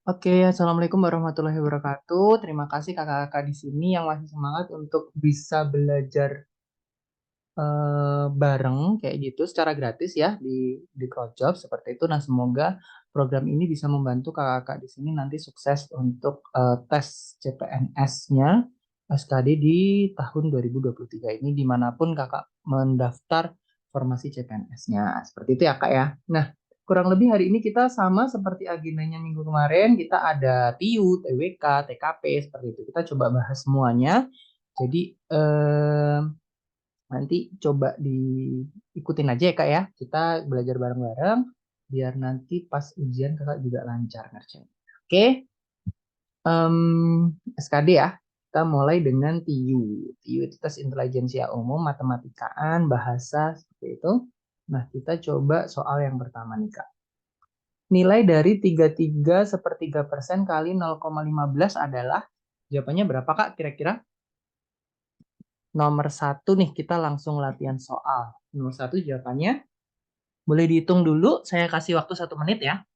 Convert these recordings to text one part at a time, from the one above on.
Oke, Assalamualaikum warahmatullahi wabarakatuh. Terima kasih kakak-kakak di sini yang masih semangat untuk bisa belajar bareng kayak gitu secara gratis ya di CrowdJob seperti itu. Nah, semoga program ini bisa membantu kakak-kakak di sini nanti sukses untuk tes CPNS-nya SKD di tahun 2023 ini dimanapun kakak mendaftar formasi CPNS-nya. Seperti itu ya kak ya. Nah, kurang lebih hari ini kita sama seperti agendanya minggu kemarin. Kita ada TIU, TWK, TKP, seperti itu. Kita coba bahas semuanya. Jadi, nanti coba diikutin aja ya Kak ya. Kita belajar bareng-bareng biar nanti pas ujian Kakak juga lancar ngerjain. Oke, SKD ya. Kita mulai dengan TIU. TIU itu tes intelijensia umum, matematikaan, bahasa seperti itu. Nah, kita coba soal yang pertama nih Kak. Nilai dari 33 sepertiga persen kali 0,15 adalah jawabannya berapa Kak kira-kira? Nomor satu nih kita langsung latihan soal. Nomor satu jawabannya boleh dihitung dulu, saya kasih waktu 1 menit ya.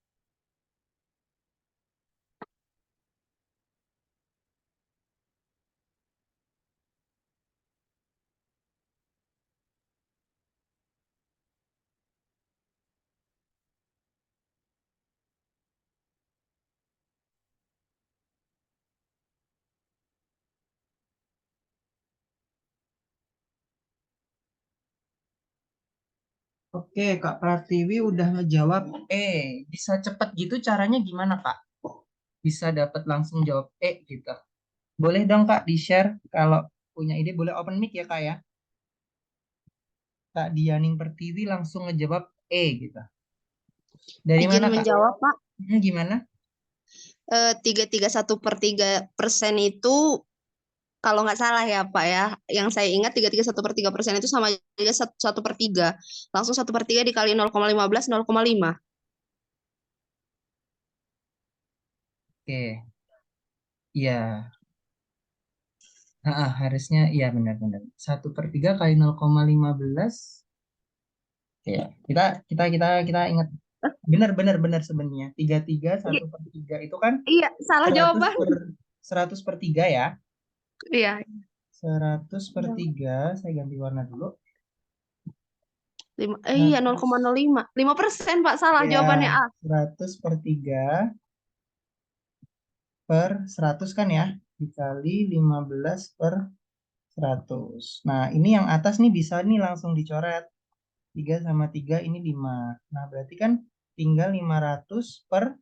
Oke, Kak Pratiwi udah ngejawab E. Bisa cepet gitu caranya gimana, Kak? Bisa dapat langsung jawab E gitu. Boleh dong, Kak, di-share kalau punya ide boleh open mic ya, Kak ya. Kak Dianing Pertiwi langsung ngejawab E gitu. Dari Izin mana, Kak? menjawab, Pak. Gimana? 3,31% itu kalau nggak salah ya, Pak ya. Yang saya ingat 3,31% itu sama aja 1/3. Langsung 1/3 dikali 0,15, 0,5. Oke, iya. Harusnya iya benar-benar. 1/3 kali 0,15. Ya, kita ingat benar-benar sebenarnya 33 Iya, 1/3 itu kan iya, salah 100 jawaban. per 100/3 ya. Iya. 100/3 saya ganti warna dulu. Iya, 100 0,05. 5%, Pak, salah ya, jawabannya A. 100/3 per 100 kan ya, dikali 15 per 100. Nah, ini yang atas nih bisa nih langsung dicoret. 3 sama 3 ini 5. Nah, berarti kan tinggal 500 per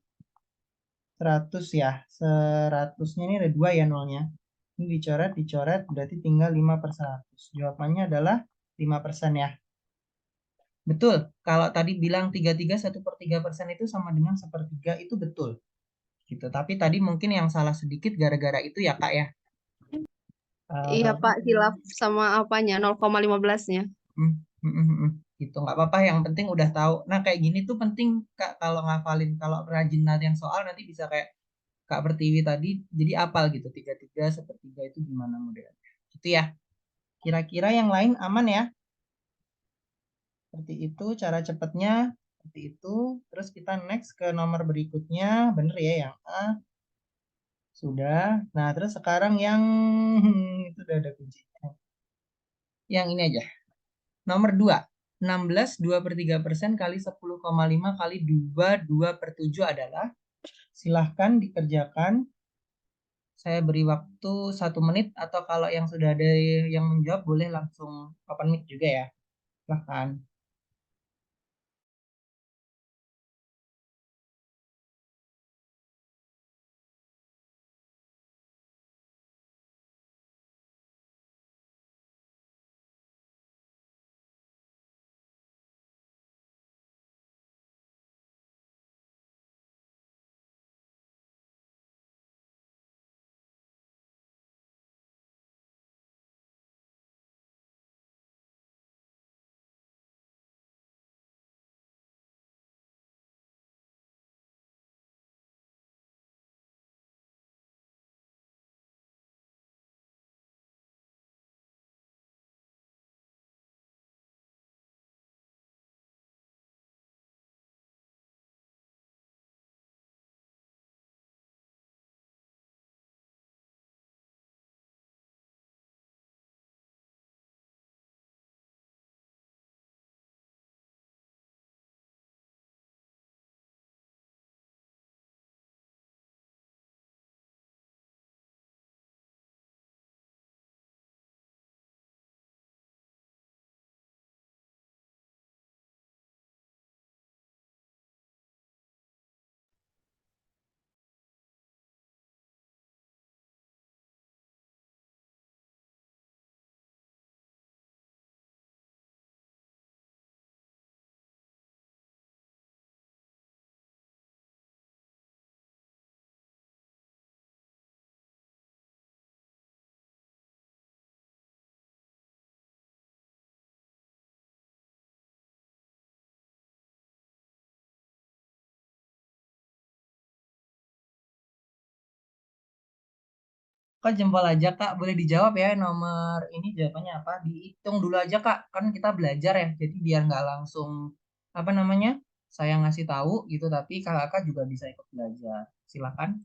100 ya. 100-nya ini ada 2 ya nolnya. Ini dicoret, dicoret, berarti tinggal 5/100. Jawabannya adalah 5% ya. Betul, kalau tadi bilang 33 1/3% itu sama dengan sepertiga itu betul. Gitu. Tapi tadi mungkin yang salah sedikit gara-gara itu ya Kak ya. Iya, Eh, Pak, hilaf sama apanya? 0,15-nya. hmm, hmm, hmm, hmm. Gitu nggak apa-apa. Yang penting udah tahu. Nah kayak gini tuh penting Kak kalau ngafalin, kalau rajin latihan soal nanti bisa kayak Kak Pertiwi tadi jadi apal gitu. 33 sepertiga itu gimana modelnya. Gitu ya. Kira-kira yang lain aman ya? Seperti itu cara cepatnya. Seperti itu. Terus kita next ke nomor berikutnya. Bener ya yang A. Sudah. Nah terus sekarang yang itu udah ada kuncinya. Yang ini aja. Nomor 2. 16 2/3% kali 10,5 kali 2 2/7 adalah. Silahkan dikerjakan. Saya beri waktu 1 menit atau kalau yang sudah ada yang menjawab boleh langsung open mic juga ya. Silahkan. Kak jempol aja Kak, boleh dijawab ya nomor ini jawabannya apa? Dihitung dulu aja Kak, kan kita belajar ya, jadi biar nggak langsung apa namanya saya ngasih tahu gitu, tapi kakak juga bisa ikut belajar. Silakan.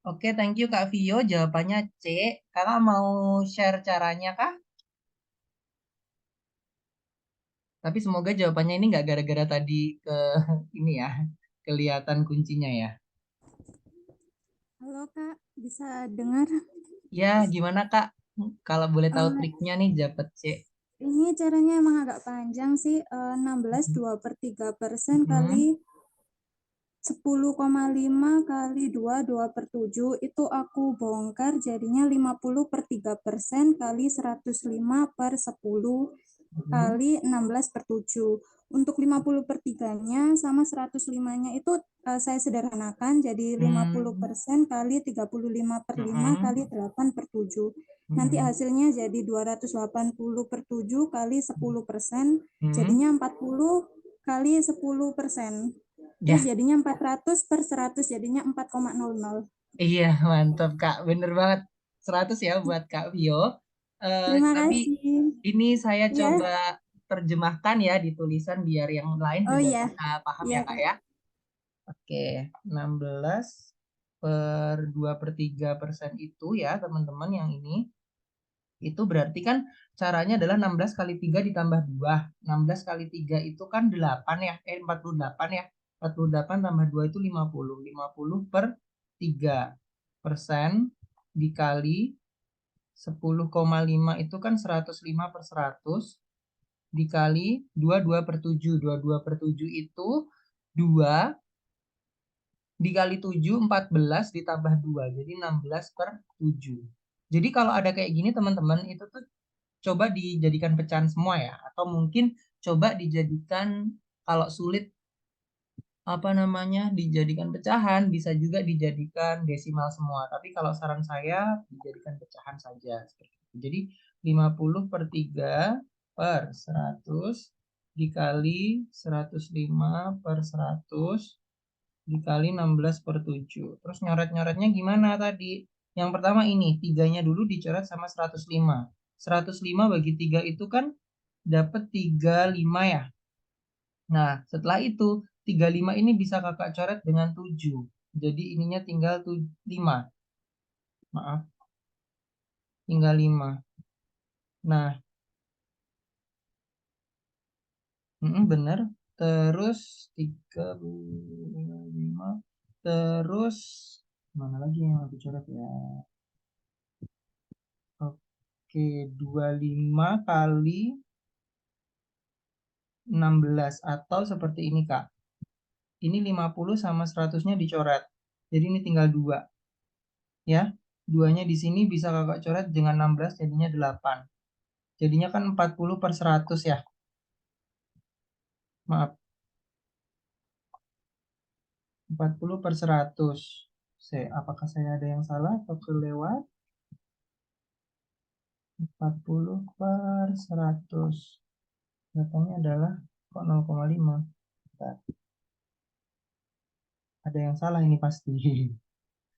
Oke, thank you Kak Vio, jawabannya C. Kakak mau share caranya Kak? Tapi semoga jawabannya ini nggak gara-gara tadi ke ini ya, kelihatan kuncinya ya. Halo Kak, bisa dengar? Ya, gimana Kak? Kalau boleh tahu Eh, triknya nih dapat C. ini caranya emang agak panjang sih. 16 Mhm. 2/3% kali Mhm. 10,5 kali 2 per 7 itu aku bongkar jadinya 50/3% kali 105/10 Mhm. kali 16/7. Untuk 50/3-nya sama 105-nya itu saya sederhanakan jadi Hmm. 50% kali 35/5 Mhm. kali 8/7. Nanti Mhm. hasilnya jadi 280/7 kali 10%, Mhm. jadinya 40 kali 10%. Terus Ya, jadinya 400/100 jadinya 4,00. iya mantap Kak, bener banget. 100 ya buat Kak Vio. Terima Tapi kasih. ini saya Ya, coba terjemahkan ya di tulisan biar yang lain oh juga iya, bisa paham iya ya Kak Kak. ya. Oke, 16/2/3% itu ya teman-teman yang ini. Itu berarti kan caranya adalah 16 kali 3 ditambah 2. 16 kali 3 itu kan 8 ya. 48 ya. 48 tambah 2 itu 50. 50/3% dikali 10,5 itu kan 105/100 dikali 22/7. 22/7 itu 2 dikali 7 14 ditambah 2 jadi 16/7. Jadi kalau ada kayak gini teman-teman itu tuh coba dijadikan pecahan semua ya, atau mungkin coba dijadikan kalau sulit apa namanya dijadikan pecahan, bisa juga dijadikan desimal semua. Tapi kalau saran saya dijadikan pecahan saja seperti itu. Jadi 50/3/100 dikali 105/100 dikali 16/7. Terus nyoret-nyoretnya gimana tadi? Yang pertama ini, tiganya dulu dicoret sama 105. 105 bagi 3 itu kan dapat 35 ya. Nah, setelah itu 35 ini bisa kakak coret dengan 7. Jadi ininya tinggal 5. Maaf, tinggal 5. Nah, bener. Terus 35. Terus mana lagi yang aku coret ya? Oke, 25 kali 16 atau seperti ini Kak. Ini 50 sama 100-nya dicoret. Jadi ini tinggal 2 ya. Duanya di sini bisa kakak coret dengan 16 jadinya 8. Jadinya kan 40/100 ya. Maaf, 40/100. Apakah saya ada yang salah atau kelewat? 40/100. Datanya adalah kok 0,5. Bentar, ada yang salah ini pasti.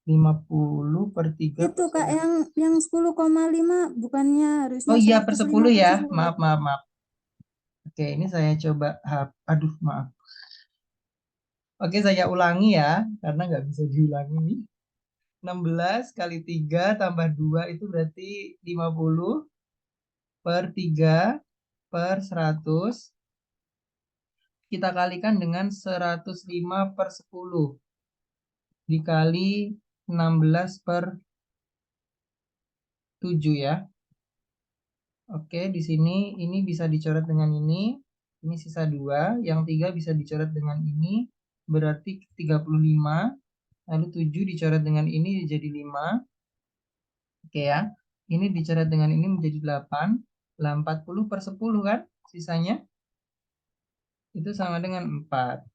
50/3 Itu per Kak 100. yang 10,5 bukannya Oh harusnya iya, per 105 10 per ya. 10. Maaf, maaf, maaf. Oke, ini saya coba. Aduh, maaf. Oke, saya ulangi ya. Karena nggak bisa diulangi nih. 16 kali 3 tambah 2 itu berarti 50/3/100. Kita kalikan dengan 105/10. Dikali 16/7 ya. Oke, di sini ini bisa dicoret dengan ini. Ini sisa 2. Yang 3 bisa dicoret dengan ini. Berarti 35. Lalu 7 dicoret dengan ini jadi 5. Oke ya. Ini dicoret dengan ini menjadi 8. Lah 40/10 kan sisanya. Itu sama dengan 4.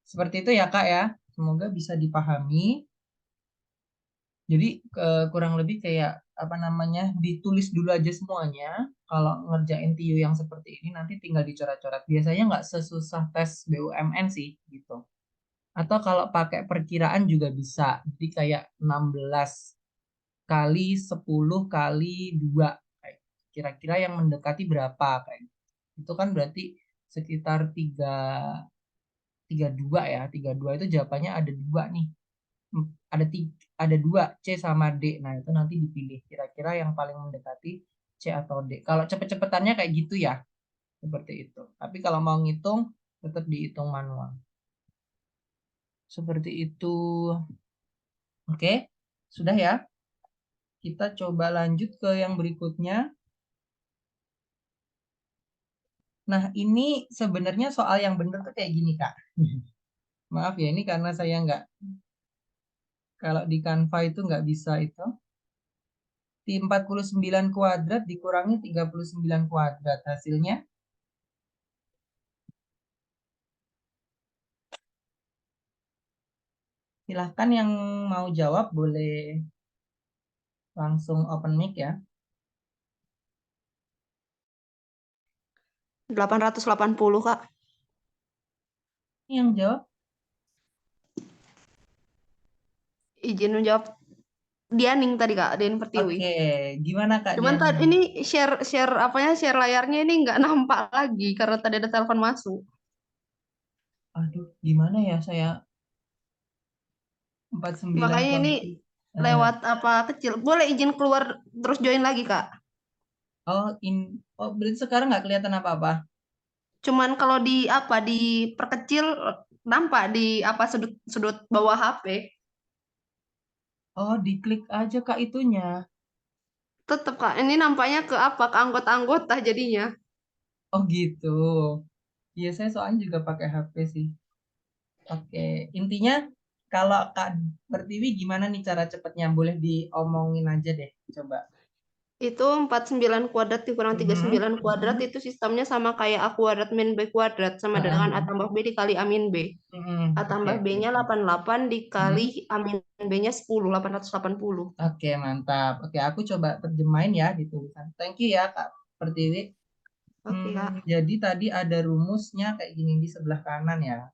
Seperti itu ya Kak ya. Semoga bisa dipahami. Jadi kurang lebih kayak apa namanya, ditulis dulu aja semuanya. Kalau ngerjain TIU yang seperti ini nanti tinggal dicoret-coret. Biasanya nggak sesusah tes BUMN sih gitu. Atau kalau pakai perkiraan juga bisa. Jadi kayak 16 kali 10 kali 2. Kira-kira yang mendekati berapa kayak gitu. Itu kan berarti sekitar 32 ya. 32 itu jawabannya ada 2 nih. Ada ada 2 C sama D. Nah, itu nanti dipilih kira-kira yang paling mendekati C atau D. Kalau cepet-cepetannya kayak gitu ya. Seperti itu. Tapi kalau mau ngitung tetap dihitung manual. Seperti itu. Oke. Sudah ya? Kita coba lanjut ke yang berikutnya. Nah, ini sebenarnya soal yang benar tuh kayak gini, Kak. Maaf ya, ini karena saya nggak, kalau di Canva itu nggak bisa itu. Di 49 kuadrat dikurangi 39 kuadrat. Hasilnya, silahkan yang mau jawab boleh langsung open mic ya. 880, Kak. Ini yang jawab. Izin menjawab Dianing tadi, Kak, Dian Pertiwi. Oke, gimana Kak Cuman Dian? ini share layarnya ini nggak nampak lagi karena tadi ada telepon masuk. Aduh, gimana ya saya 49 Makanya ini kondisi. lewat apa kecil. Boleh izin keluar terus join lagi, Kak. Oh, berarti sekarang nggak kelihatan apa-apa. Cuman kalau diperkecil nampak di apa sudut bawah HP. Oh, diklik aja Kak itunya. Tetap, Kak. Ini nampaknya ke anggota-anggota jadinya. Oh gitu. Iya, saya soalnya juga pakai HP sih. Oke, intinya kalau Kak Pertiwi gimana nih cara cepetnya? Boleh diomongin aja deh, coba. Itu 49 kuadrat dikurang 39 kuadrat itu sistemnya sama kayak A kuadrat min B kuadrat sama dengan A tambah B dikali A min B. A tambah Oke. B-nya 88 dikali A min B-nya 10, 880. Oke, mantap. Oke, aku coba terjemahin ya di tulisan. Thank you ya Kak Pertiwi. Oke, Kak. Jadi tadi ada rumusnya kayak gini di sebelah kanan ya.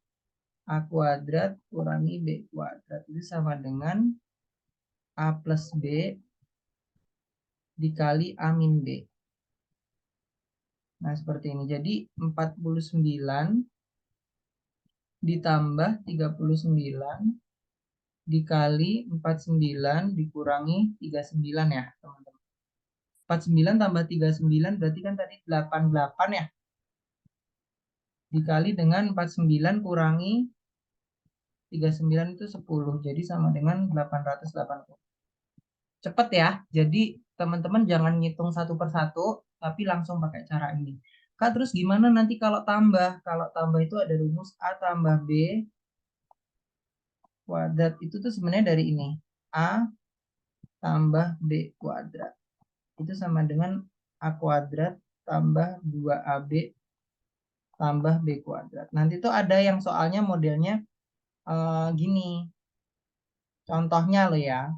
A kuadrat kurangi B kuadrat itu sama dengan A plus B dikali A min B. Nah, seperti ini. Jadi 49 ditambah 39 dikali 49 dikurangi 39 ya, teman-teman. 49 tambah 39 berarti kan tadi 88 ya. Dikali dengan 49 kurangi 39 itu 10. Jadi sama dengan 880. Cepet ya. Jadi teman-teman jangan ngitung satu persatu, tapi langsung pakai cara ini. Kak, terus gimana nanti kalau tambah? Kalau tambah itu ada rumus A tambah B kuadrat. Itu tuh sebenarnya dari ini. A tambah B kuadrat. Itu sama dengan A kuadrat tambah 2AB tambah B kuadrat. Nanti tuh ada yang soalnya modelnya gini. Contohnya lo ya.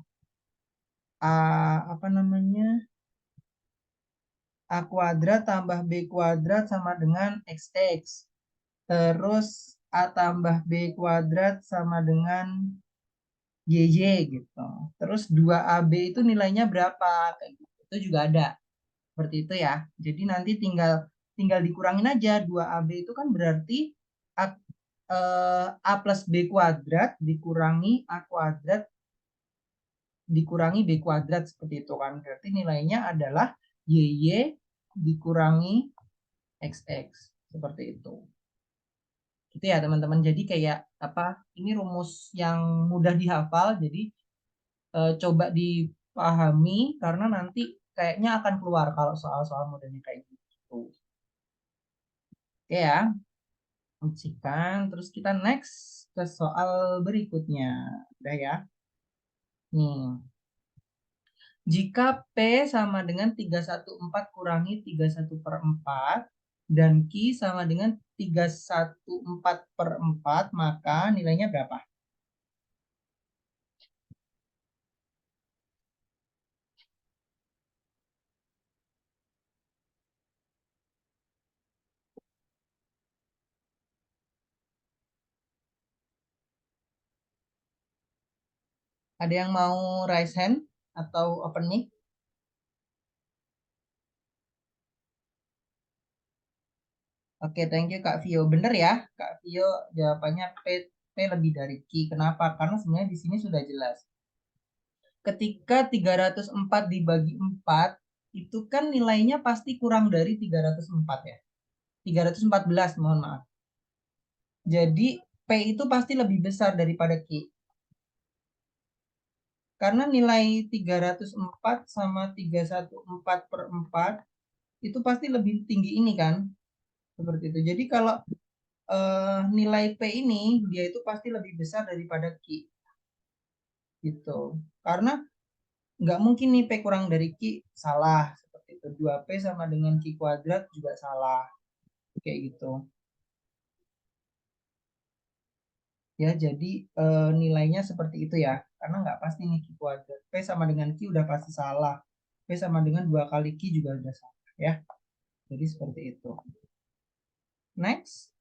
Apa namanya? A kuadrat tambah B kuadrat sama dengan XX. Terus A tambah B kuadrat sama dengan YY gitu. Terus 2AB itu nilainya berapa? Kayak gitu. Itu juga ada. Seperti itu ya. Jadi nanti tinggal tinggal dikurangin aja. 2AB itu kan berarti A, A plus B kuadrat dikurangi A kuadrat dikurangi B kuadrat seperti itu kan. Berarti nilainya adalah YY dikurangi XX. Seperti itu. Gitu ya teman-teman. Jadi kayak apa? Ini rumus yang mudah dihafal. Jadi coba dipahami karena nanti kayaknya akan keluar kalau soal-soal modelnya kayak gitu. Oke ya, uncikan. Terus kita next ke soal berikutnya. Udah ya. Nih, jika P sama dengan 314 kurangi 31/4, dan Q sama dengan 314/4, maka nilainya berapa? Ada yang mau raise hand atau open mic? Oke, thank you Kak Vio. Bener ya, Kak Vio jawabannya P lebih dari Q. Kenapa? Karena sebenarnya di sini sudah jelas. Ketika 304 dibagi 4, itu kan nilainya pasti kurang dari 304 ya. 314, mohon maaf. Jadi P itu pasti lebih besar daripada Q. Karena nilai 304 sama 314/4 itu pasti lebih tinggi ini kan. Seperti itu. Jadi kalau nilai P ini dia itu pasti lebih besar daripada Q. Gitu. Karena nggak mungkin nih P kurang dari Q salah. Seperti itu. 2P sama dengan Q kuadrat juga salah. Kayak gitu. Ya, jadi nilainya seperti itu ya. Karena nggak pasti nih Q kuadrat. P sama dengan Q udah pasti salah. P sama dengan 2 kali Q juga udah salah ya. Jadi seperti itu. Next.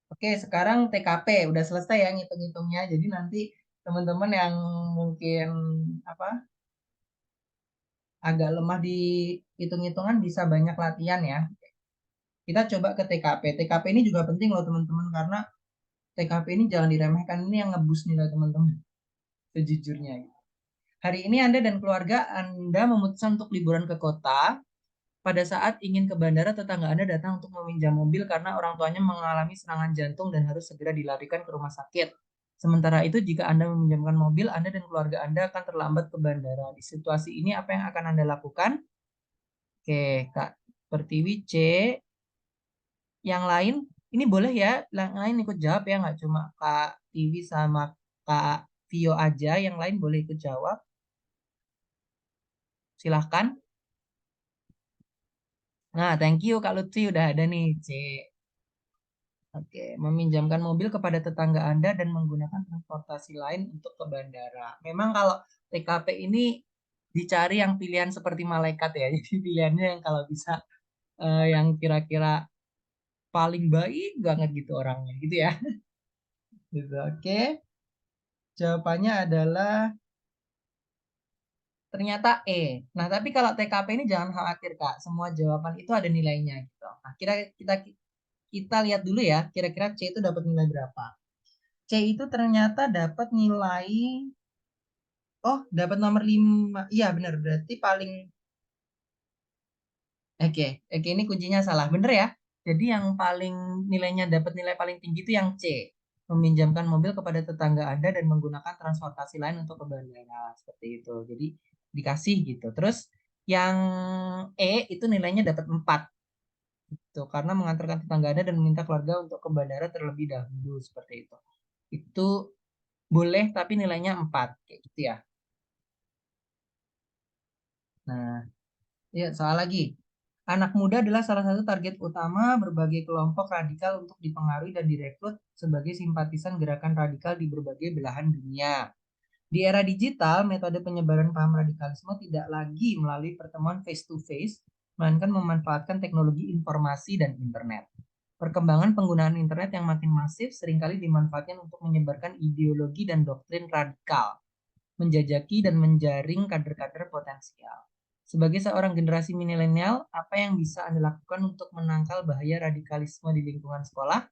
Oke, sekarang TKP udah selesai ya ngitung-ngitungnya. Jadi nanti teman-teman yang mungkin apa agak lemah di hitung-hitungan bisa banyak latihan ya. Kita coba ke TKP. TKP ini juga penting loh teman-teman karena TKP ini jangan diremehkan. Ini yang ngebus nilai teman-teman. Sejujurnya. Hari ini Anda dan keluarga Anda memutuskan untuk liburan ke kota. Pada saat ingin ke bandara, tetangga Anda datang untuk meminjam mobil karena orang tuanya mengalami serangan jantung dan harus segera dilarikan ke rumah sakit. Sementara itu, jika Anda meminjamkan mobil, Anda dan keluarga Anda akan terlambat ke bandara. Di situasi ini, apa yang akan Anda lakukan? Oke, Kak Pertiwi C. Yang lain, ini boleh ya, yang lain ikut jawab ya, nggak cuma Kak Tiwi sama Kak Vio aja, yang lain boleh ikut jawab. Silahkan. Nah, thank you Kak Lutfi, udah ada nih, C. Oke, meminjamkan mobil kepada tetangga Anda dan menggunakan transportasi lain untuk ke bandara. Memang kalau TKP ini dicari yang pilihan seperti malaikat ya. Jadi pilihannya yang kalau bisa yang kira-kira paling baik banget gitu orangnya gitu ya. Gitu. Oke. Jawabannya adalah ternyata E. Nah, tapi kalau TKP ini jangan khawatir Kak. Semua jawaban itu ada nilainya gitu. Nah, kita lihat dulu ya, kira-kira C itu dapat nilai berapa. C itu ternyata dapat nilai, oh dapat nomor 5. Iya benar, berarti paling, oke ini kuncinya salah. Bener ya? Jadi yang paling nilainya dapat nilai paling tinggi itu yang C. Meminjamkan mobil kepada tetangga Anda dan menggunakan transportasi lain untuk ke bandara. Seperti itu. Jadi dikasih gitu. Terus yang E itu nilainya dapat 4. Gitu. Karena mengantarkan tetangga Anda dan meminta keluarga untuk ke bandara terlebih dahulu. Seperti itu. Itu boleh tapi nilainya 4. Kayak gitu ya. Nah, ya soal lagi. Anak muda adalah salah satu target utama berbagai kelompok radikal untuk dipengaruhi dan direkrut sebagai simpatisan gerakan radikal di berbagai belahan dunia. Di era digital, metode penyebaran paham radikalisme tidak lagi melalui pertemuan face-to-face, melainkan memanfaatkan teknologi informasi dan internet. Perkembangan penggunaan internet yang makin masif seringkali dimanfaatkan untuk menyebarkan ideologi dan doktrin radikal, menjajaki dan menjaring kader-kader potensial. Sebagai seorang generasi milenial, apa yang bisa Anda lakukan untuk menangkal bahaya radikalisme di lingkungan sekolah?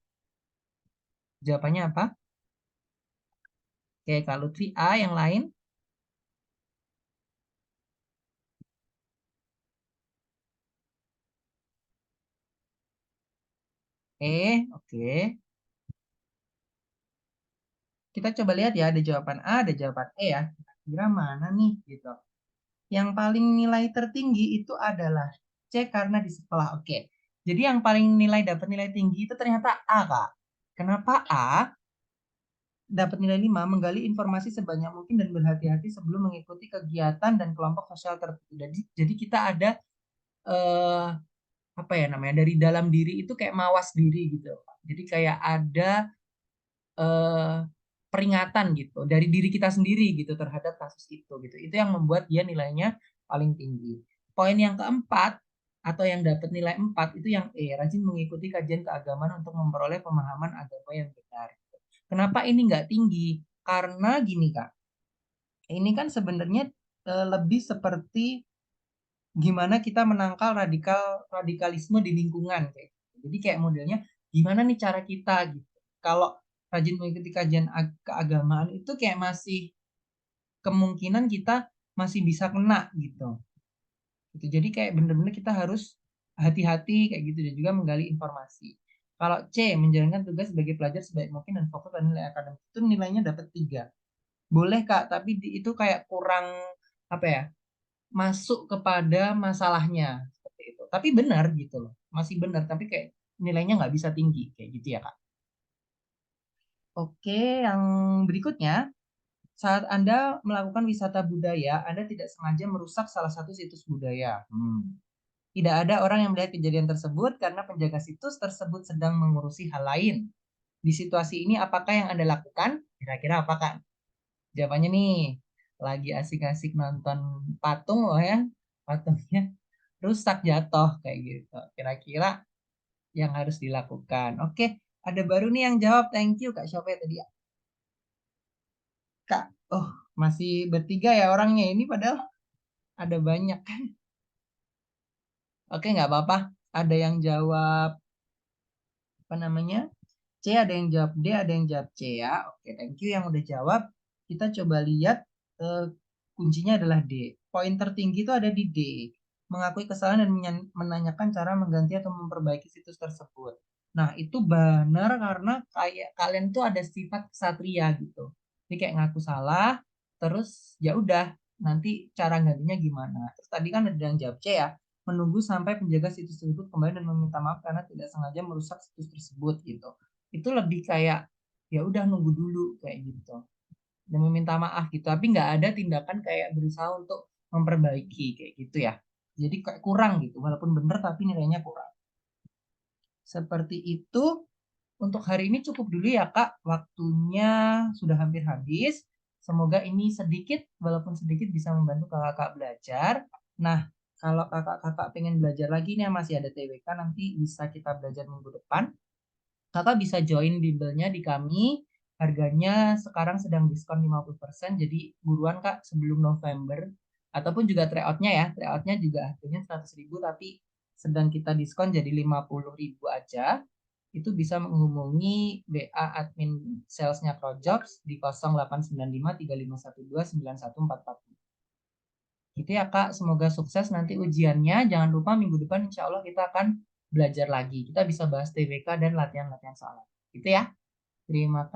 Jawabannya apa? Oke, Kak Lutfi A, yang lain? Oke. Kita coba lihat ya, ada jawaban A, ada jawaban E ya. Kira-kira mana nih gitu. Yang paling nilai tertinggi itu adalah C karena di sekolah. Oke. Jadi yang paling dapat nilai tinggi itu ternyata A, Kak. Kenapa A? dapat nilai 5, menggali informasi sebanyak mungkin dan berhati-hati sebelum mengikuti kegiatan dan kelompok sosial tertentu. Jadi kita ada apa ya namanya, dari dalam diri itu kayak mawas diri gitu. Jadi kayak ada peringatan gitu dari diri kita sendiri gitu terhadap kasus itu gitu. Itu yang membuat dia nilainya paling tinggi. Poin yang keempat atau yang dapat nilai 4 itu yang rajin mengikuti kajian keagamaan untuk memperoleh pemahaman agama yang benar. Kenapa ini nggak tinggi? Karena gini Kak, ini kan sebenarnya lebih seperti gimana kita menangkal radikalisme di lingkungan kayak gitu. Jadi kayak modelnya gimana nih cara kita gitu. Kalau rajin mengikuti kajian keagamaan itu kayak masih kemungkinan kita masih bisa kena gitu. Jadi kayak bener-bener kita harus hati-hati kayak gitu dan juga menggali informasi. Kalau C, menjalankan tugas sebagai pelajar sebaik mungkin dan fokus pada nilai akademik, itu nilainya dapat 3. Boleh Kak, tapi itu kayak kurang apa ya? Masuk kepada masalahnya seperti itu. Tapi benar gitu loh, masih benar. Tapi kayak nilainya nggak bisa tinggi kayak gitu ya Kak. Oke, yang berikutnya, saat Anda melakukan wisata budaya, Anda tidak sengaja merusak salah satu situs budaya. Tidak ada orang yang melihat kejadian tersebut karena penjaga situs tersebut sedang mengurusi hal lain. Di situasi ini, apakah yang Anda lakukan? Kira-kira apa Kak? Jawabannya nih, lagi asik-asik nonton patung loh ya, patungnya rusak jatuh kayak gitu. Kira-kira yang harus dilakukan. Oke, ada baru nih yang jawab. Thank you Kak Syofie tadi ya. Kak, oh masih bertiga ya orangnya ini padahal ada banyak. Oke, nggak apa-apa. Ada yang jawab apa namanya? C, ada yang jawab D, ada yang jawab C ya. Oke, thank you yang udah jawab. Kita coba lihat kuncinya adalah D. Poin tertinggi itu ada di D. Mengakui kesalahan dan menanyakan cara mengganti atau memperbaiki situs tersebut. Nah, itu benar karena kayak kalian tuh ada sifat kesatria gitu. Jadi kayak ngaku salah, terus ya udah, nanti cara gantinya gimana. Terus tadi kan ada yang jawab C ya, menunggu sampai penjaga situs tersebut kembali dan meminta maaf karena tidak sengaja merusak situs tersebut gitu. Itu lebih kayak ya udah nunggu dulu kayak gitu dan meminta maaf gitu, tapi nggak ada tindakan kayak berusaha untuk memperbaiki kayak gitu ya. Jadi kayak kurang gitu, walaupun bener tapi nilainya kurang. Seperti itu. Untuk hari ini cukup dulu ya Kak, waktunya sudah hampir habis. Semoga ini sedikit, walaupun sedikit bisa membantu kakak belajar. Nah, kalau kakak-kakak pengen belajar lagi nih masih ada TWK, nanti bisa kita belajar minggu depan. Kakak bisa join bimbelnya di kami. Harganya sekarang sedang diskon 50%. Jadi buruan Kak sebelum November. Ataupun juga tryoutnya ya. Tryoutnya juga harganya 100.000 tapi sedang kita diskon jadi 50.000 aja. Itu bisa menghubungi WA admin salesnya Projobs di 0895 3512 9144. Gitu ya Kak, semoga sukses nanti ujiannya. Jangan lupa minggu depan insya Allah kita akan belajar lagi. Kita bisa bahas TWK dan latihan-latihan soal. Gitu ya. Terima kasih.